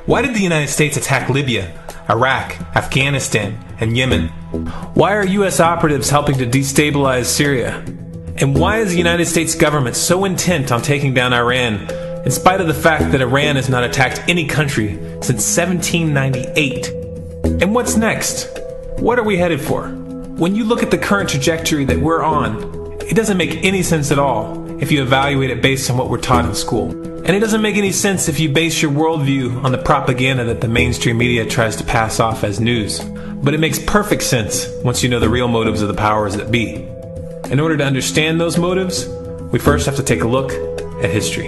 Why did the United States attack Libya, Iraq, Afghanistan, and Yemen? Why are U.S. operatives helping to destabilize Syria? And why is the United States government so intent on taking down Iran, in spite of the fact that Iran has not attacked any country since 1798? And what's next? What are we headed for? When you look at the current trajectory that we're on, it doesn't make any sense at all if you evaluate it based on what we're taught in school. And it doesn't make any sense if you base your worldview on the propaganda that the mainstream media tries to pass off as news. But it makes perfect sense once you know the real motives of the powers that be. In order to understand those motives, we first have to take a look at history.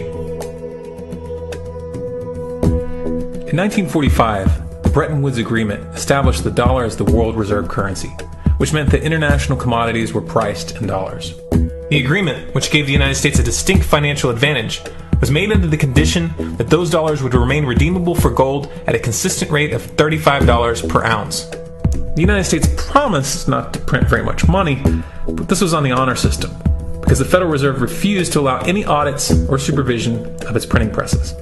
In 1945, the Bretton Woods Agreement established the dollar as the world reserve currency, which meant that international commodities were priced in dollars. The agreement, which gave the United States a distinct financial advantage, was made under the condition that those dollars would remain redeemable for gold at a consistent rate of $35 per ounce. The United States promised not to print very much money, but this was on the honor system, because the Federal Reserve refused to allow any audits or supervision of its printing presses.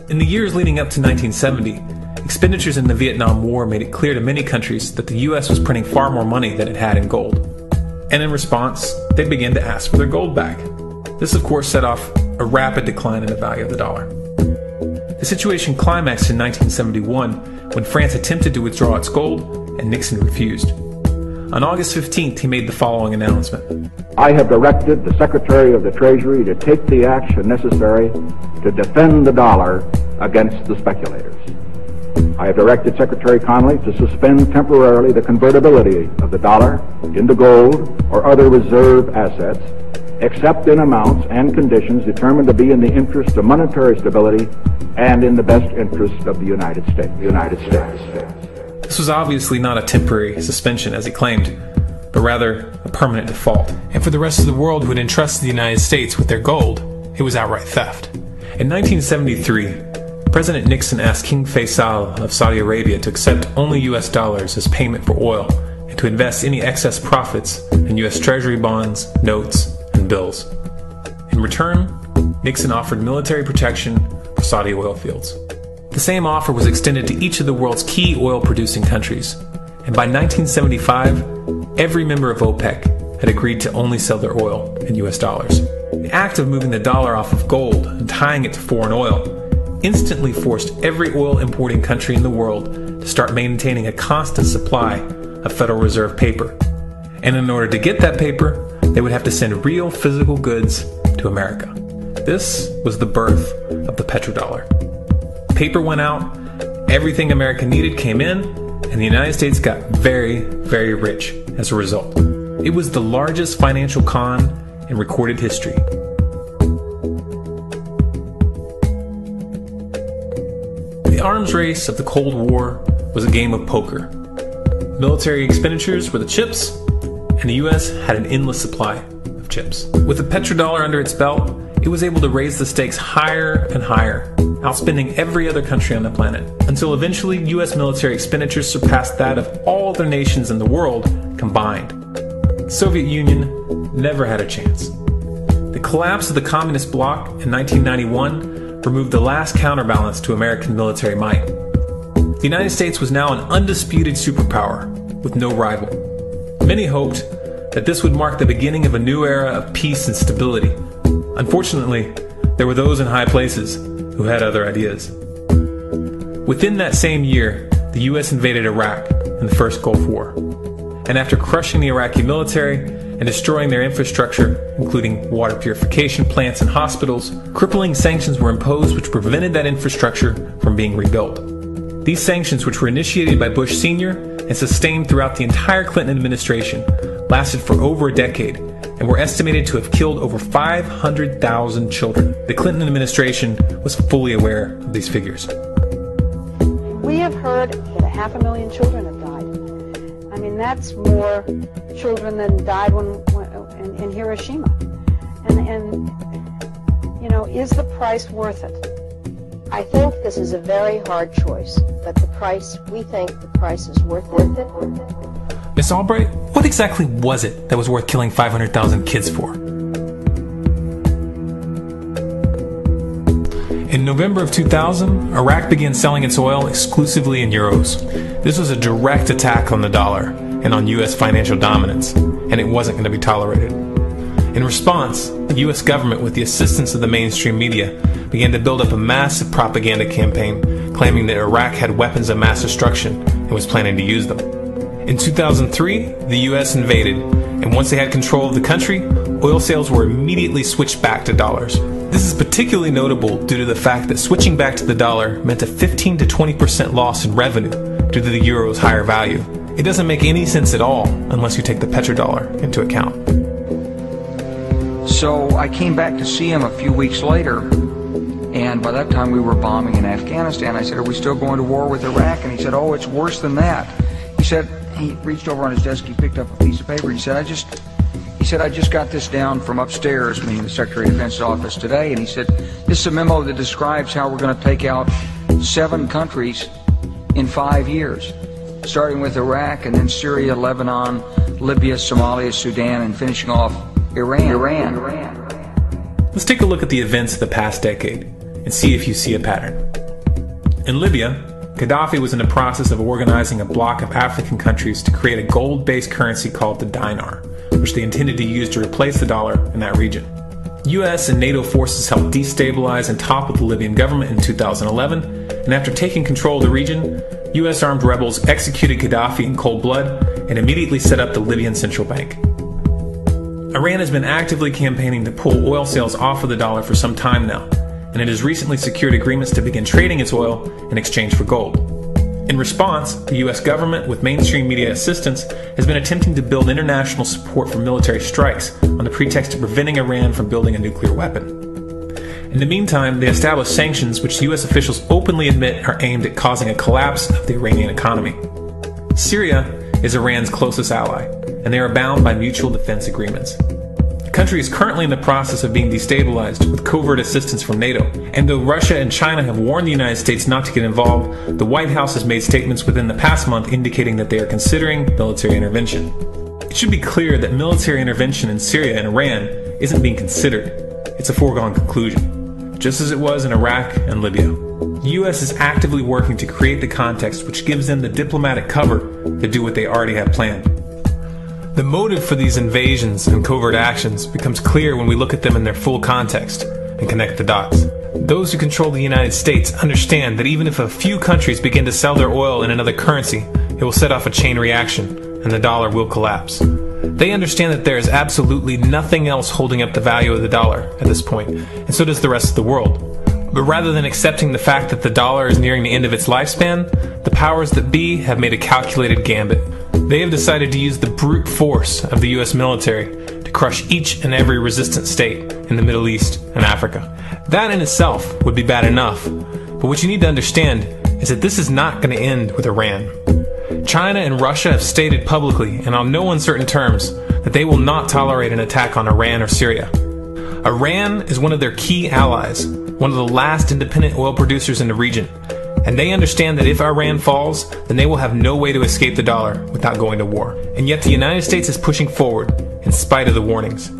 In the years leading up to 1970, expenditures in the Vietnam War made it clear to many countries that the U.S. was printing far more money than it had in gold. And in response, they began to ask for their gold back. This, of course, set off a rapid decline in the value of the dollar. The situation climaxed in 1971 when France attempted to withdraw its gold and Nixon refused. On August 15th, he made the following announcement. I have directed the Secretary of the Treasury to take the action necessary to defend the dollar against the speculators. I have directed Secretary Connally to suspend temporarily the convertibility of the dollar into gold or other reserve assets, except in amounts and conditions determined to be in the interest of monetary stability and in the best interest of the United States. This was obviously not a temporary suspension, as he claimed, but rather a permanent default. And for the rest of the world who had entrusted the United States with their gold, it was outright theft. In 1973, President Nixon asked King Faisal of Saudi Arabia to accept only U.S. dollars as payment for oil and to invest any excess profits in U.S. Treasury bonds, notes, and bills. In return, Nixon offered military protection for Saudi oil fields. The same offer was extended to each of the world's key oil-producing countries, and by 1975, every member of OPEC had agreed to only sell their oil in U.S. dollars. The act of moving the dollar off of gold and tying it to foreign oil instantly forced every oil-importing country in the world to start maintaining a constant supply of Federal Reserve paper. And in order to get that paper, they would have to send real physical goods to America. This was the birth of the petrodollar. Paper went out, everything America needed came in, and the United States got very, very rich as a result. It was the largest financial con in recorded history. The arms race of the Cold War was a game of poker. Military expenditures were the chips, and the U.S. had an endless supply of chips. With the petrodollar under its belt, it was able to raise the stakes higher and higher, outspending every other country on the planet, until eventually U.S. military expenditures surpassed that of all other nations in the world combined. The Soviet Union never had a chance. The collapse of the communist bloc in 1991 removed the last counterbalance to American military might. The United States was now an undisputed superpower with no rival. Many hoped that this would mark the beginning of a new era of peace and stability. Unfortunately, there were those in high places who had other ideas. Within that same year, the U.S. invaded Iraq in the first Gulf War. And after crushing the Iraqi military and destroying their infrastructure, including water purification plants and hospitals, crippling sanctions were imposed which prevented that infrastructure from being rebuilt. These sanctions, which were initiated by Bush Sr. and sustained throughout the entire Clinton administration, lasted for over a decade and were estimated to have killed over 500,000 children. The Clinton administration was fully aware of these figures. We have heard that 500,000 children have died. I mean, that's more children than died in Hiroshima. And you know, is the price worth it? I think this is a very hard choice, but we think the price is worth it. Miss Albright, what exactly was it that was worth killing 500,000 kids for? In November of 2000, Iraq began selling its oil exclusively in euros. This was a direct attack on the dollar and on U.S. financial dominance, and it wasn't going to be tolerated. In response, the U.S. government, with the assistance of the mainstream media, began to build up a massive propaganda campaign claiming that Iraq had weapons of mass destruction and was planning to use them. In 2003, the U.S. invaded, and once they had control of the country, oil sales were immediately switched back to dollars. This is particularly notable due to the fact that switching back to the dollar meant a 15 to 20% loss in revenue due to the euro's higher value. It doesn't make any sense at all unless you take the petrodollar into account. So I came back to see him a few weeks later, and by that time we were bombing in Afghanistan. I said, "Are we still going to war with Iraq?" And he said, "Oh, it's worse than that." He said, he reached over on his desk, he picked up a piece of paper, he said, I just got this down from upstairs, meaning the Secretary of Defense's office today, and he said, "This is a memo that describes how we're going to take out 7 countries in 5 years, starting with Iraq, and then Syria, Lebanon, Libya, Somalia, Sudan, and finishing off Iran. Let's take a look at the events of the past decade and see if you see a pattern. In Libya, Gaddafi was in the process of organizing a bloc of African countries to create a gold-based currency called the dinar, which they intended to use to replace the dollar in that region. US and NATO forces helped destabilize and topple the Libyan government in 2011, and after taking control of the region, US armed rebels executed Gaddafi in cold blood and immediately set up the Libyan central bank. Iran has been actively campaigning to pull oil sales off of the dollar for some time now, and it has recently secured agreements to begin trading its oil in exchange for gold. In response, the US government, with mainstream media assistance, has been attempting to build international support for military strikes on the pretext of preventing Iran from building a nuclear weapon. In the meantime, they established sanctions which US officials openly admit are aimed at causing a collapse of the Iranian economy. Syria is Iran's closest ally, and they are bound by mutual defense agreements. The country is currently in the process of being destabilized with covert assistance from NATO, and though Russia and China have warned the United States not to get involved, the White House has made statements within the past month indicating that they are considering military intervention. It should be clear that military intervention in Syria and Iran isn't being considered. It's a foregone conclusion, just as it was in Iraq and Libya. The U.S. is actively working to create the context which gives them the diplomatic cover to do what they already have planned. The motive for these invasions and covert actions becomes clear when we look at them in their full context and connect the dots. Those who control the United States understand that even if a few countries begin to sell their oil in another currency, it will set off a chain reaction and the dollar will collapse. They understand that there is absolutely nothing else holding up the value of the dollar at this point, and so does the rest of the world. But rather than accepting the fact that the dollar is nearing the end of its lifespan, the powers that be have made a calculated gambit. They have decided to use the brute force of the US military to crush each and every resistant state in the Middle East and Africa. That in itself would be bad enough, but what you need to understand is that this is not going to end with Iran. China and Russia have stated publicly and on no uncertain terms that they will not tolerate an attack on Iran or Syria. Iran is one of their key allies, one of the last independent oil producers in the region, and they understand that if Iran falls, then they will have no way to escape the dollar without going to war. And yet the United States is pushing forward in spite of the warnings.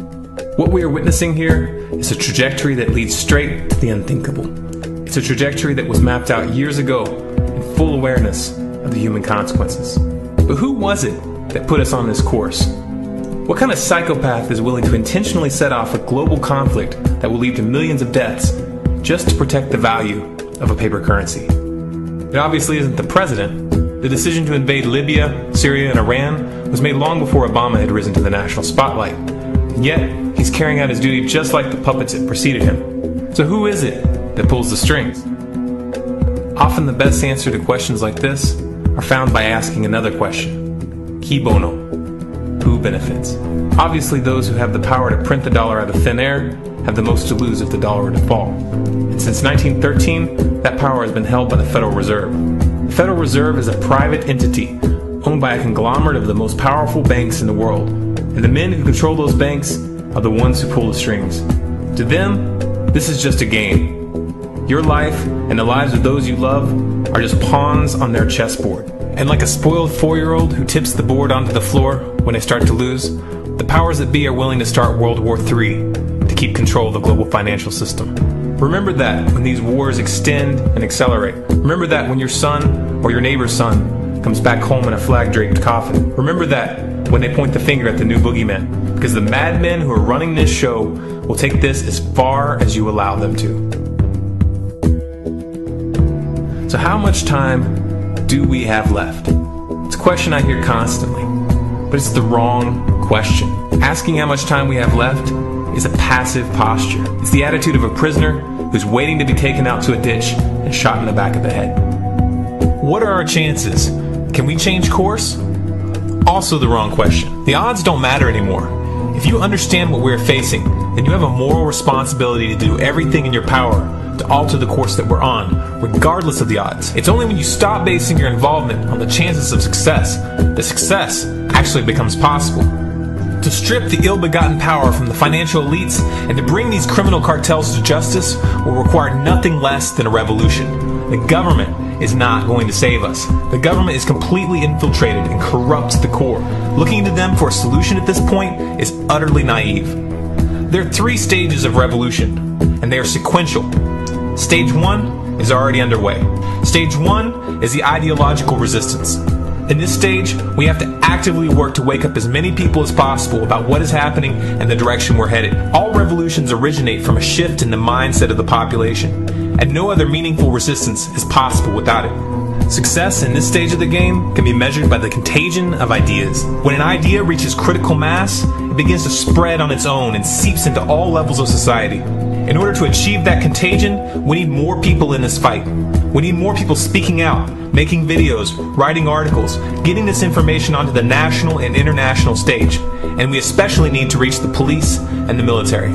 What we are witnessing here is a trajectory that leads straight to the unthinkable. It's a trajectory that was mapped out years ago in full awareness of the human consequences. But who was it that put us on this course? What kind of psychopath is willing to intentionally set off a global conflict that will lead to millions of deaths just to protect the value of a paper currency? It obviously isn't the president. The decision to invade Libya, Syria, and Iran was made long before Obama had risen to the national spotlight. And yet, he's carrying out his duty just like the puppets that preceded him. So who is it that pulls the strings? Often the best answer to questions like this are found by asking another question. Qui bono? Who benefits? Obviously, those who have the power to print the dollar out of thin air have the most to lose if the dollar were to fall. And since 1913, that power has been held by the Federal Reserve. The Federal Reserve is a private entity owned by a conglomerate of the most powerful banks in the world. And the men who control those banks are the ones who pull the strings. To them, this is just a game. Your life and the lives of those you love are just pawns on their chessboard. And like a spoiled 4-year-old who tips the board onto the floor when they start to lose, the powers that be are willing to start World War III to keep control of the global financial system. Remember that when these wars extend and accelerate. Remember that when your son or your neighbor's son comes back home in a flag-draped coffin. Remember that when they point the finger at the new boogeyman, because the madmen who are running this show will take this as far as you allow them to. So how much time do we have left? It's a question I hear constantly, but it's the wrong question. Asking how much time we have left is a passive posture. It's the attitude of a prisoner who's waiting to be taken out to a ditch and shot in the back of the head. What are our chances? Can we change course? Also the wrong question. The odds don't matter anymore. If you understand what we're facing, then you have a moral responsibility to do everything in your power to alter the course that we're on, regardless of the odds. It's only when you stop basing your involvement on the chances of success that success actually becomes possible. To strip the ill-begotten power from the financial elites and to bring these criminal cartels to justice will require nothing less than a revolution. The government is not going to save us. The government is completely infiltrated and corrupt to the core. Looking to them for a solution at this point is utterly naive. There are 3 stages of revolution, and they are sequential. Stage 1 is already underway. Stage 1 is the ideological resistance. In this stage, we have to actively work to wake up as many people as possible about what is happening and the direction we're headed. All revolutions originate from a shift in the mindset of the population, and no other meaningful resistance is possible without it. Success in this stage of the game can be measured by the contagion of ideas. When an idea reaches critical mass, it begins to spread on its own and seeps into all levels of society. In order to achieve that contagion, we need more people in this fight. We need more people speaking out, making videos, writing articles, getting this information onto the national and international stage. And we especially need to reach the police and the military.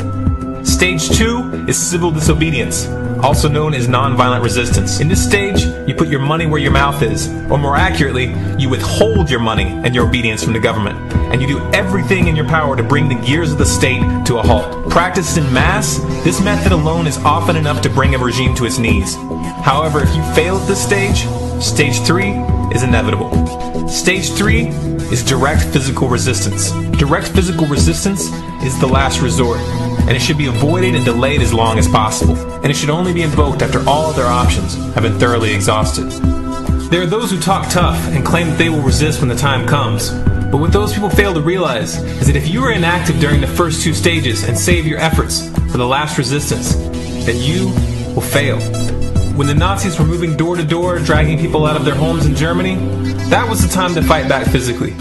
Stage 2 is civil disobedience, also known as nonviolent resistance. In this stage, you put your money where your mouth is, or more accurately, you withhold your money and your obedience from the government, and you do everything in your power to bring the gears of the state to a halt. Practiced in mass, this method alone is often enough to bring a regime to its knees. However, if you fail at this stage, Stage 3 is inevitable. Stage 3 is direct physical resistance. Direct physical resistance is the last resort, and it should be avoided and delayed as long as possible. And it should only be invoked after all other options have been thoroughly exhausted. There are those who talk tough and claim that they will resist when the time comes. But what those people fail to realize is that if you are inactive during the first 2 stages and save your efforts for the last resistance, then you will fail. When the Nazis were moving door to door, dragging people out of their homes in Germany, that was the time to fight back physically.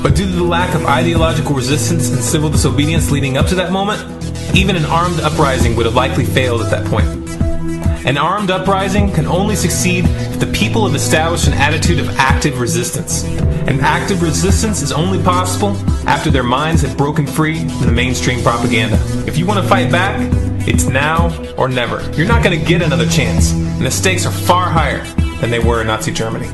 But due to the lack of ideological resistance and civil disobedience leading up to that moment, even an armed uprising would have likely failed at that point. An armed uprising can only succeed if the people have established an attitude of active resistance. And active resistance is only possible after their minds have broken free from the mainstream propaganda. If you want to fight back, it's now or never. You're not going to get another chance, and the stakes are far higher than they were in Nazi Germany.